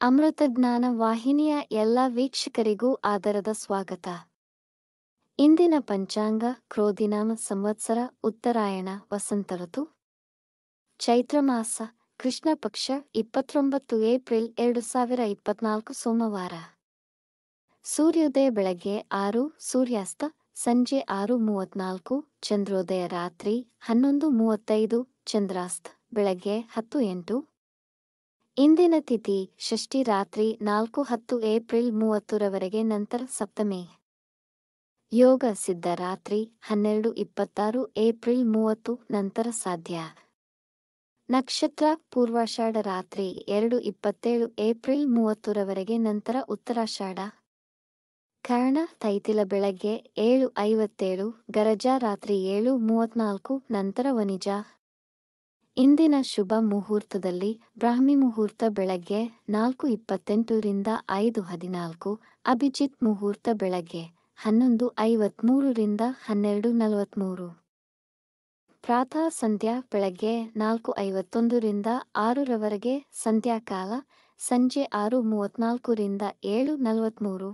ಅಮೃತಜ್ಞಾನ ವಾಹಿನಿಯ ಎಲ್ಲ ವೀಕ್ಷಕರಿಗೂ ಆದರದ ಸ್ವಾಗತ. ಇಂದಿನ ಪಂಚಾಂಗ ಕ್ರೋಧಿನಾಮ ಸಂವತ್ಸರ ಉತ್ತರಾಯಣ ವಸಂತ ಋತು ಚೈತ್ರ ಮಾಸ ಕೃಷ್ಣ ಪಕ್ಷ 29 ಏಪ್ರಿಲ್ 2024 ಸೋಮವಾರ. ಸೂರ್ಯೋದಯ ಬೆಳಗ್ಗೆ 6, ಸೂರ್ಯಾಸ್ತ ಸಂಜೆ 6:34, ಚಂದ್ರೋದಯ ರಾತ್ರಿ 11:35, ಚಂದ್ರಾಸ್ತ ಬೆಳಗ್ಗೆ 10:08. ಇಂದಿನ ತಿಥಿ ಷಷ್ಠಿ ರಾತ್ರಿ 4:10 ಏಪ್ರಿಲ್ 30ರವರೆಗೆ, ನಂತರ ಸಪ್ತಮಿ. ಯೋಗ ಸಿದ್ಧ ರಾತ್ರಿ 12:26 ಏಪ್ರಿಲ್ 30 ನಂತರ ಸಾಧ್ಯ. ನಕ್ಷತ್ರ ಪೂರ್ವಾಷಾಢ ರಾತ್ರಿ 2:27 ಏಪ್ರಿಲ್ 30ರವರೆಗೆ, ನಂತರ ಉತ್ತರಾಷಾಢ. ಕರ್ಣ ತೈತಿಲ ಬೆಳಗ್ಗೆ 7:57, ಗರಜ ರಾತ್ರಿ 7:34 ನಂತರ ವನಿಜ. ಇಂದಿನ ಶುಭ ಮುಹೂರ್ತದಲ್ಲಿ ಬ್ರಾಹ್ಮಿ ಮುಹೂರ್ತ ಬೆಳಗ್ಗೆ 4:28 ರಿಂದ 5:14, ಅಭಿಜಿತ್ ಮುಹೂರ್ತ ಬೆಳಗ್ಗೆ 11:53 ರಿಂದ 12:43. ಪ್ರಾತಃ ಸಂಧ್ಯಾ ಬೆಳಗ್ಗೆ 4:51 ರಿಂದ 6ರವರೆಗೆ ಸಂಧ್ಯಾಕಾಲ, ಸಂಜೆ 6:34 ರಿಂದ 7:43.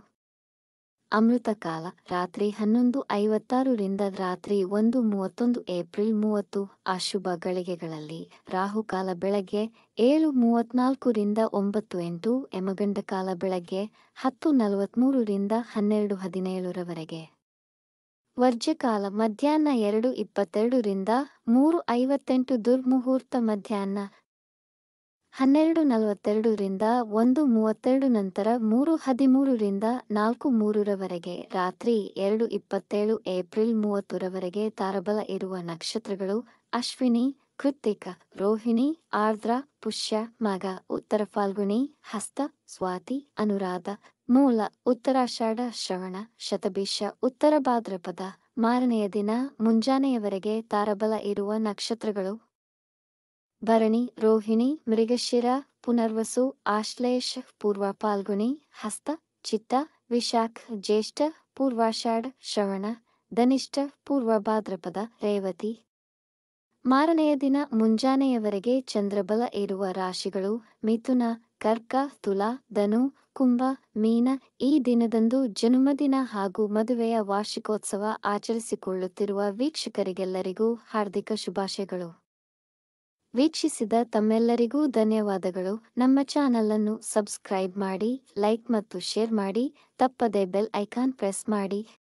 ಅಮೃತಕಾಲ ರಾತ್ರಿ 11:56 ರಿಂದ ರಾತ್ರಿ 1:31 ಏಪ್ರಿಲ್ 30. ಅಶುಭ ಗಳಿಗೆಗಳಲ್ಲಿ ರಾಹುಕಾಲ ಬೆಳಗ್ಗೆ 7:34 ರಿಂದ 9:08, ಯಮಗಂಡಕಾಲ ಬೆಳಗ್ಗೆ 10:43 ರಿಂದ 12:17ರವರೆಗೆ. ವರ್ಜ್ಯಕಾಲ ಮಧ್ಯಾಹ್ನ 2:22 ರಿಂದ 3:58, ದುರ್ಮುಹೂರ್ತ ಮಧ್ಯಾಹ್ನ 12:42 ರಿಂದ 1:32, ನಂತರ 3:13 ರಿಂದ 4:03ರವರೆಗೆ. ರಾತ್ರಿ 2:27 ಏಪ್ರಿಲ್ 30ರವರೆಗೆ ತಾರಬಲ ಇರುವ ನಕ್ಷತ್ರಗಳು ಅಶ್ವಿನಿ, ಕೃತ್ತಿಕ, ರೋಹಿಣಿ, ಆರ್ದ್ರ, ಪುಷ್ಯ, ಮಗ, ಉತ್ತರ ಫಾಲ್ಗುಣಿ, ಹಸ್ತ, ಸ್ವಾತಿ, ಅನುರಾಧ, ಮೂಲ, ಉತ್ತರಾಷಾಢ, ಶ್ರವಣ, ಶತಭಿಷ, ಉತ್ತರ ಭಾದ್ರಪದ. ಮಾರನೆಯ ದಿನ ಮುಂಜಾನೆಯವರೆಗೆ ತಾರಬಲ ಇರುವ ನಕ್ಷತ್ರಗಳು ಭರಣಿ, ರೋಹಿಣಿ, ಮೃಗಶಿರ, ಪುನರ್ವಸು, ಆಶ್ಲೇಷ, ಪೂರ್ವ ಫಾಲ್ಗುಣಿ, ಹಸ್ತ, ಚಿತ್ತ, ವಿಶಾಖ, ಜ್ಯೇಷ್ಠ, ಪೂರ್ವಾಷಾಢ, ಶ್ರವಣ, ಧನಿಷ್ಠ, ಪೂರ್ವ ಭಾದ್ರಪದ, ರೇವತಿ. ಮಾರನೆಯ ದಿನ ಮುಂಜಾನೆಯವರೆಗೆ ಚಂದ್ರಬಲ ಇರುವ ರಾಶಿಗಳು ಮಿಥುನ, ಕರ್ಕ, ತುಲಾ, ಧನು, ಕುಂಭ, ಮೀನ. ಈ ದಿನದಂದು ಜನ್ಮದಿನ ಹಾಗೂ ಮದುವೆಯ ವಾರ್ಷಿಕೋತ್ಸವ ಆಚರಿಸಿಕೊಳ್ಳುತ್ತಿರುವ ವೀಕ್ಷಕರಿಗೆಲ್ಲರಿಗೂ ಹಾರ್ದಿಕ ಶುಭಾಶಯಗಳು. ವೀಕ್ಷಿಸಿದ ತಮ್ಮೆಲ್ಲರಿಗೂ ಧನ್ಯವಾದಗಳು. ನಮ್ಮ ಚಾನಲ್ ಅನ್ನು ಸಬ್ಸ್ಕ್ರೈಬ್ ಮಾಡಿ, ಲೈಕ್ ಮತ್ತು ಶೇರ್ ಮಾಡಿ. ತಪ್ಪದೆ ಬೆಲ್ ಐಕಾನ್ ಪ್ರೆಸ್ ಮಾಡಿ.